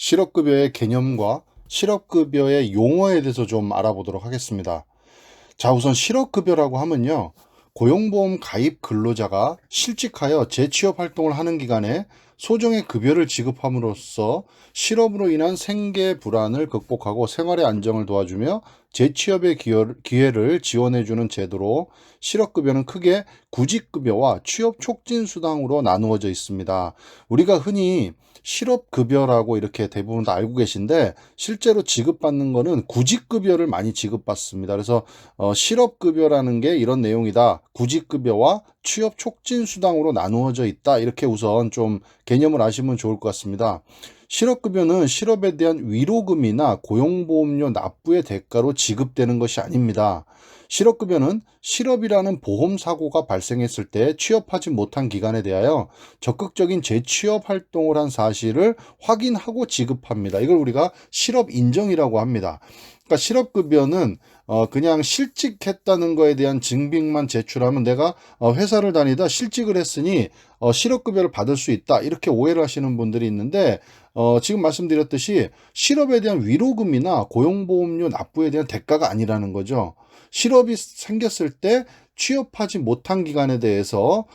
실업급여의 개념과 실업급여의 용어에 대해서 좀 알아보도록 하겠습니다. 자, 우선 실업급여라고 하면요. 고용보험 가입 근로자가 실직하여 재취업 활동을 하는 기간에 소정의 급여를 지급함으로써 실업으로 인한 생계 불안을 극복하고 생활의 안정을 도와주며 재취업의 기회를 지원해주는 제도로 실업급여는 크게 구직급여와 취업 촉진 수당으로 나누어져 있습니다. 우리가 흔히 실업급여라고 이렇게 대부분 다 알고 계신데 실제로 지급받는 거는 구직급여를 많이 지급받습니다. 그래서 실업급여라는 게 이런 내용이다. 구직급여와 취업 촉진 수당으로 나누어져 있다. 이렇게 우선 좀 개념을 아시면 좋을 것 같습니다. 실업급여는 실업에 대한 위로금이나 고용보험료 납부의 대가로 지급되는 것이 아닙니다. 실업급여는 실업이라는 보험사고가 발생했을 때 취업하지 못한 기간에 대하여 적극적인 재취업 활동을 한 사실을 확인하고 지급합니다. 이걸 우리가 실업인정이라고 합니다. 그러니까 실업급여는 그냥 실직했다는 거에 대한 증빙만 제출하면 내가 회사를 다니다 실직을 했으니 실업급여를 받을 수 있다. 이렇게 오해를 하시는 분들이 있는데 지금 말씀드렸듯이 실업에 대한 위로금이나 고용보험료 납부에 대한 대가가 아니라는 거죠. 실업이 생겼을 때 취업하지 못한 기간에 대해서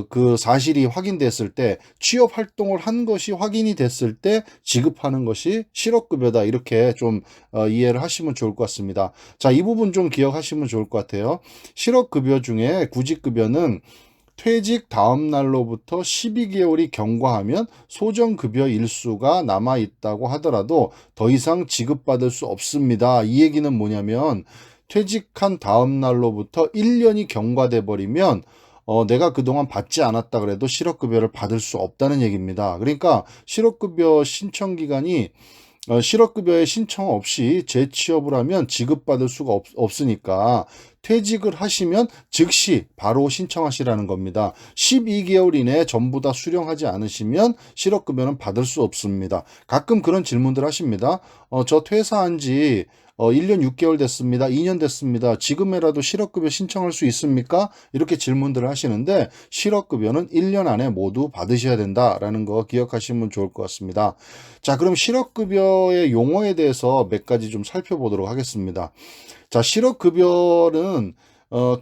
그 사실이 확인됐을 때 취업 활동을 한 것이 확인이 됐을 때 지급하는 것이 실업급여다. 이렇게 좀 이해를 하시면 좋을 것 같습니다. 자, 이 부분 좀 기억하시면 좋을 것 같아요. 실업급여 중에 구직급여는 퇴직 다음 날로부터 12개월이 경과하면 소정급여 일수가 남아있다고 하더라도 더 이상 지급받을 수 없습니다. 이 얘기는 뭐냐면 퇴직한 다음 날로부터 1년이 경과돼 버리면 내가 그동안 받지 않았다 그래도 실업급여를 받을 수 없다는 얘기입니다. 그러니까 실업급여 신청 기간이 실업급여에 신청 없이 재취업을 하면 지급받을 수가 없으니까 퇴직을 하시면 즉시 바로 신청하시라는 겁니다. 12개월 이내에 전부 다 수령하지 않으시면 실업급여는 받을 수 없습니다. 가끔 그런 질문들 하십니다. 저 퇴사한 지 1년 6개월 됐습니다. 2년 됐습니다. 지금이라도 실업급여 신청할 수 있습니까? 이렇게 질문들을 하시는데 실업급여는 1년 안에 모두 받으셔야 된다라는 거 기억하시면 좋을 것 같습니다. 자, 그럼 실업급여의 용어에 대해서 몇 가지 좀 살펴보도록 하겠습니다. 자, 실업급여는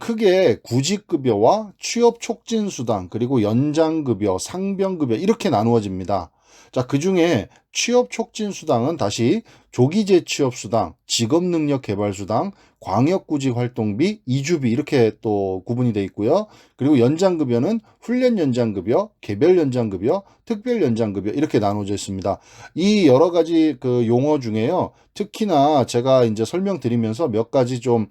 크게 구직급여와 취업촉진수당, 그리고 연장급여, 상병급여 이렇게 나누어집니다. 자, 그 중에 취업촉진수당은 다시 조기재취업수당, 직업능력개발수당, 광역구직활동비, 이주비 이렇게 또 구분이 되어 있고요. 그리고 연장급여는 훈련연장급여, 개별연장급여, 특별연장급여 이렇게 나눠져 있습니다. 이 여러 가지 그 용어 중에요. 특히나 제가 이제 설명드리면서 몇 가지 좀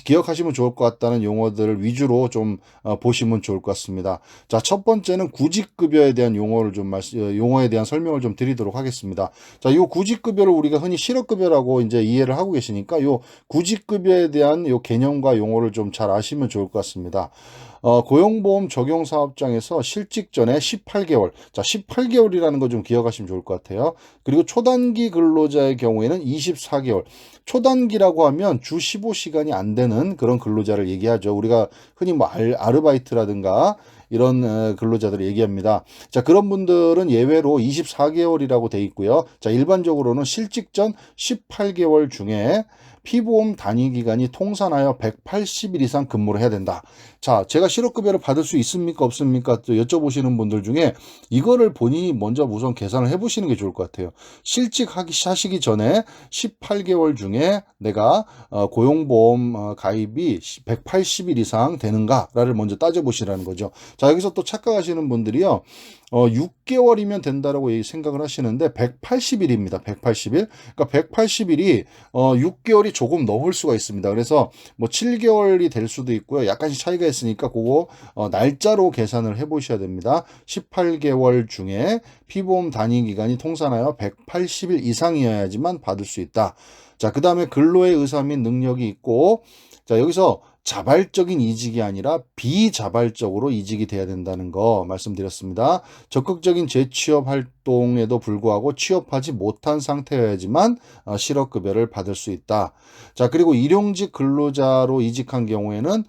기억하시면 좋을 것 같다는 용어들을 위주로 좀 보시면 좋을 것 같습니다. 자, 첫 번째는 구직급여에 대한 용어에 대한 설명을 좀 드리도록 하겠습니다. 자, 이 구직급여를 우리가 흔히 실업급여라고 이제 이해를 하고 계시니까 이 구직급여에 대한 이 개념과 용어를 좀 잘 아시면 좋을 것 같습니다. 고용보험 적용사업장에서 실직 전에 18개월, 자, 18개월이라는 거 좀 기억하시면 좋을 것 같아요. 그리고 초단기 근로자의 경우에는 24개월. 초단기라고 하면 주 15시간이 안 되는 그런 근로자를 얘기하죠. 우리가 흔히 뭐 아르바이트라든가 이런 근로자들을 얘기합니다. 자, 그런 분들은 예외로 24개월이라고 돼 있고요. 자, 일반적으로는 실직 전 18개월 중에 피보험 단위 기간이 통산하여 180일 이상 근무를 해야 된다. 자, 제가 실업급여를 받을 수 있습니까? 없습니까? 또 여쭤보시는 분들 중에 이거를 본인이 먼저 우선 계산을 해보시는 게 좋을 것 같아요. 실직하시기 전에 18개월 중에 내가 고용보험 가입이 180일 이상 되는가를 먼저 따져보시라는 거죠. 자, 여기서 또 착각하시는 분들이요. 6개월이면 된다라고 생각을 하시는데 180일입니다. 180일. 그러니까 180일이 6개월이 조금 넘을 수가 있습니다. 그래서 뭐 7개월이 될 수도 있고요. 약간씩 차이가 있으니까 그거 날짜로 계산을 해 보셔야 됩니다. 18개월 중에 피보험 단위 기간이 통산하여 180일 이상이어야지만 받을 수 있다. 자, 그다음에 근로의 의사 및 능력이 있고 자, 여기서 자발적인 이직이 아니라 비자발적으로 이직이 돼야 된다는 거 말씀드렸습니다. 적극적인 재취업 활동에도 불구하고 취업하지 못한 상태여야지만 실업급여를 받을 수 있다. 자, 그리고 일용직 근로자로 이직한 경우에는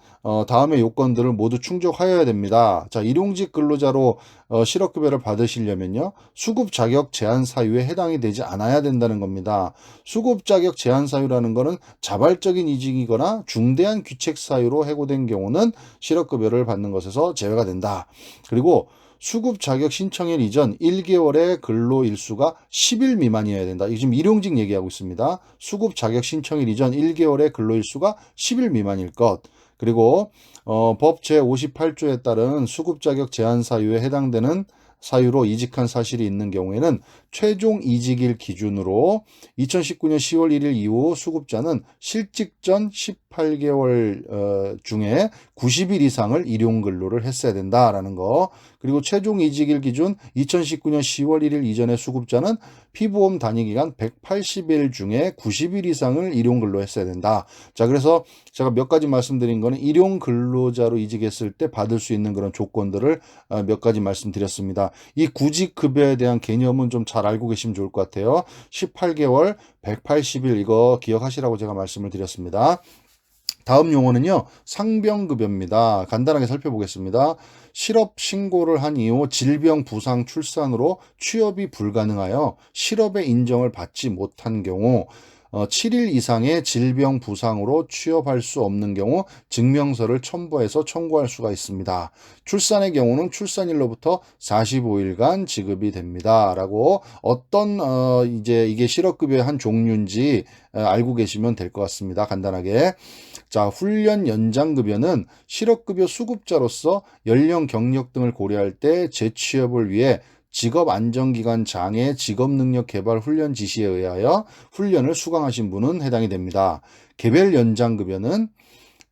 다음의 요건들을 모두 충족하여야 됩니다. 자, 일용직 근로자로 실업급여를 받으시려면요, 수급 자격 제한 사유에 해당이 되지 않아야 된다는 겁니다. 수급 자격 제한 사유라는 거는 자발적인 이직이거나 중대한 귀책 사유로 해고된 경우는 실업급여를 받는 것에서 제외가 된다. 그리고 수급 자격 신청일 이전 1개월의 근로일수가 10일 미만이어야 된다. 이게 지금 일용직 얘기하고 있습니다. 수급 자격 신청일 이전 1개월의 근로일수가 10일 미만일 것. 그리고 법 제58조에 따른 수급 자격 제한 사유에 해당되는 사유로 이직한 사실이 있는 경우에는 최종 이직일 기준으로 2019년 10월 1일 이후 수급자는 실직 전 18개월 중에 90일 이상을 일용근로를 했어야 된다라는 거. 그리고 최종 이직일 기준 2019년 10월 1일 이전의 수급자는 피보험 단위기간 180일 중에 90일 이상을 일용근로 했어야 된다. 자, 그래서 제가 몇 가지 말씀드린 거는 일용근로자로 이직했을 때 받을 수 있는 그런 조건들을 몇 가지 말씀드렸습니다. 이 구직급여에 대한 개념은 좀 잘 알고 계시면 좋을 것 같아요. 18개월, 180일 이거 기억하시라고 제가 말씀을 드렸습니다. 다음 용어는요, 상병급여입니다. 간단하게 살펴보겠습니다. 실업 신고를 한 이후 질병, 부상, 출산으로 취업이 불가능하여 실업의 인정을 받지 못한 경우 7일 이상의 질병, 부상으로 취업할 수 없는 경우 증명서를 첨부해서 청구할 수가 있습니다. 출산의 경우는 출산일로부터 45일간 지급이 됩니다. 라고 어떤 이제 이게 실업급여의 한 종류인지 알고 계시면 될 것 같습니다. 간단하게. 자, 훈련 연장급여는 실업급여 수급자로서 연령, 경력 등을 고려할 때 재취업을 위해 직업안정기관 장애 직업능력개발 훈련 지시에 의하여 훈련을 수강하신 분은 해당이 됩니다. 개별 연장급여는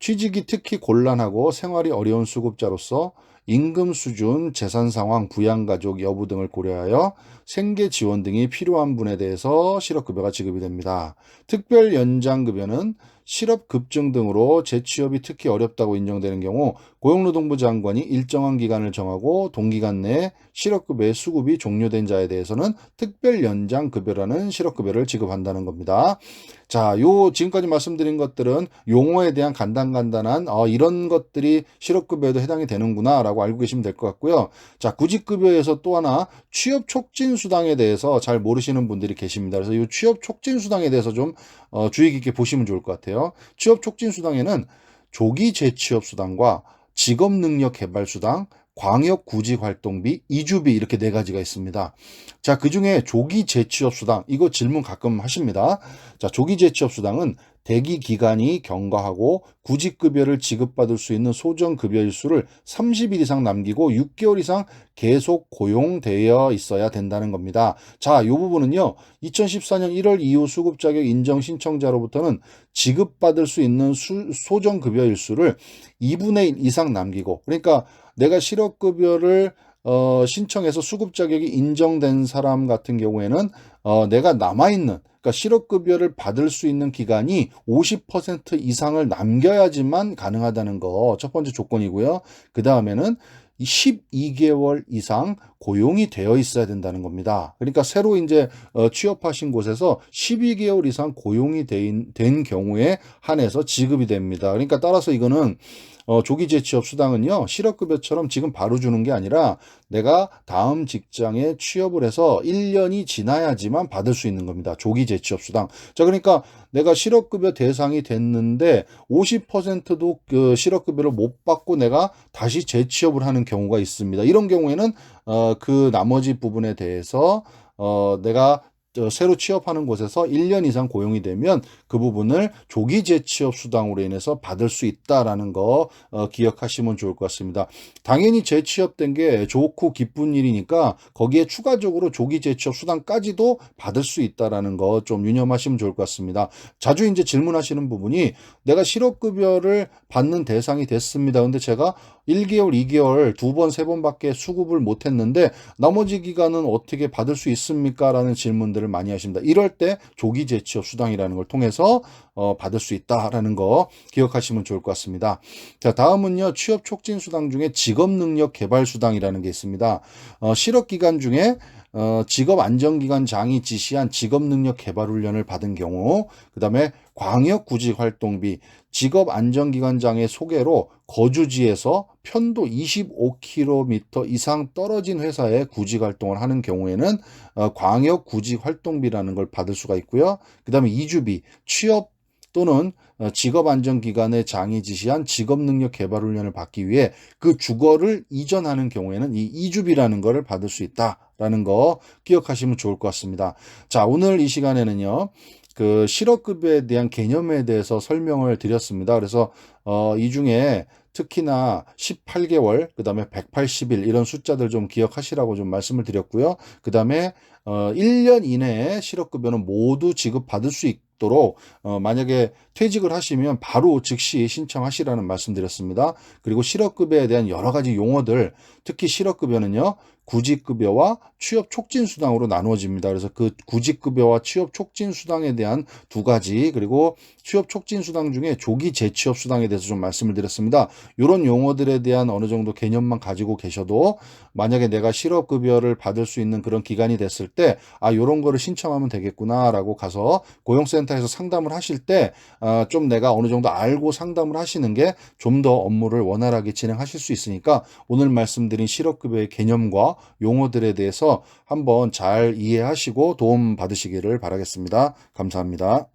취직이 특히 곤란하고 생활이 어려운 수급자로서 임금 수준, 재산 상황, 부양가족 여부 등을 고려하여 생계 지원 등이 필요한 분에 대해서 실업급여가 지급이 됩니다. 특별 연장급여는 실업 급증 등으로 재취업이 특히 어렵다고 인정되는 경우 고용노동부 장관이 일정한 기간을 정하고 동기간 내에 실업급여의 수급이 종료된 자에 대해서는 특별 연장급여라는 실업급여를 지급한다는 겁니다. 자, 지금까지 말씀드린 것들은 용어에 대한 간단한 이런 것들이 실업급여에도 해당이 되는구나 라고 알고 계시면 될 것 같고요. 자, 구직급여에서 또 하나 취업촉진수당에 대해서 잘 모르시는 분들이 계십니다. 그래서 이 취업촉진수당에 대해서 좀 주의 깊게 보시면 좋을 것 같아요. 취업촉진수당에는 조기 재취업수당과 직업능력개발수당, 광역구직활동비, 이주비 이렇게 네 가지가 있습니다. 자, 그중에 조기 재취업수당, 이거 질문 가끔 하십니다. 자, 조기 재취업수당은 대기 기간이 경과하고 구직급여를 지급받을 수 있는 소정급여 일수를 30일 이상 남기고 6개월 이상 계속 고용되어 있어야 된다는 겁니다. 자, 이 부분은요, 2014년 1월 이후 수급자격 인정 신청자로부터는 지급받을 수 있는 소정급여 일수를 2분의 1 이상 남기고, 그러니까 내가 실업급여를 신청해서 수급 자격이 인정된 사람 같은 경우에는 내가 남아있는, 그러니까 실업급여를 받을 수 있는 기간이 50% 이상을 남겨야지만 가능하다는 거 첫 번째 조건이고요. 그 다음에는 12개월 이상 고용이 되어 있어야 된다는 겁니다. 그러니까 새로 이제 취업하신 곳에서 12개월 이상 고용이 된 경우에 한해서 지급이 됩니다. 그러니까 따라서 이거는 조기 재취업 수당은요, 실업급여처럼 지금 바로 주는 게 아니라 내가 다음 직장에 취업을 해서 1년이 지나야지만 받을 수 있는 겁니다. 조기 재취업 수당. 자, 그러니까 내가 실업급여 대상이 됐는데 50%도 그 실업급여를 못 받고 내가 다시 재취업을 하는 경우가 있습니다. 이런 경우에는 그 나머지 부분에 대해서 내가 새로 취업하는 곳에서 1년 이상 고용이 되면 그 부분을 조기 재취업 수당으로 인해서 받을 수 있다라는 거 기억하시면 좋을 것 같습니다. 당연히 재취업된 게 좋고 기쁜 일이니까 거기에 추가적으로 조기 재취업 수당까지도 받을 수 있다라는 거 좀 유념하시면 좋을 것 같습니다. 자주 이제 질문하시는 부분이 내가 실업급여를 받는 대상이 됐습니다. 근데 제가 1개월, 2개월, 2번, 3번밖에 수급을 못했는데 나머지 기간은 어떻게 받을 수 있습니까? 라는 질문들을 많이 하십니다. 이럴 때 조기 재취업 수당이라는 걸 통해서 받을 수 있다라는 거 기억하시면 좋을 것 같습니다. 자, 다음은요. 취업 촉진 수당 중에 직업 능력 개발 수당이라는 게 있습니다. 실업 기간 중에 직업안정기관장이 지시한 직업능력 개발훈련을 받은 경우, 그 다음에 광역구직활동비, 직업안정기관장의 소개로 거주지에서 편도 25km 이상 떨어진 회사에 구직활동을 하는 경우에는 광역구직활동비라는 걸 받을 수가 있고요. 그 다음에 이주비, 취업 또는 직업안정기관의 장이 지시한 직업능력 개발훈련을 받기 위해 그 주거를 이전하는 경우에는 이 이주비라는 거를 받을 수 있다라는 거 기억하시면 좋을 것 같습니다. 자, 오늘 이 시간에는요. 그 실업급여에 대한 개념에 대해서 설명을 드렸습니다. 그래서 이 중에 특히나 18개월, 그 다음에 180일 이런 숫자들 좀 기억하시라고 좀 말씀을 드렸고요. 그 다음에 1년 이내에 실업급여는 모두 지급받을 수 있도록 만약에 퇴직을 하시면 바로 즉시 신청하시라는 말씀드렸습니다. 그리고 실업급여에 대한 여러 가지 용어들, 특히 실업급여는요. 구직급여와 취업촉진수당으로 나누어집니다. 그래서 그 구직급여와 취업촉진수당에 대한 두 가지, 그리고 취업촉진수당 중에 조기 재취업수당에 대해서 좀 말씀을 드렸습니다. 이런 용어들에 대한 어느 정도 개념만 가지고 계셔도 만약에 내가 실업급여를 받을 수 있는 그런 기간이 됐을 때 이런 거를 신청하면 되겠구나라고 가서 고용센터에서 상담을 하실 때 좀 내가 어느 정도 알고 상담을 하시는 게 좀 더 업무를 원활하게 진행하실 수 있으니까 오늘 말씀드린 실업급여의 개념과 용어들에 대해서 한번 잘 이해하시고 도움 받으시기를 바라겠습니다. 감사합니다.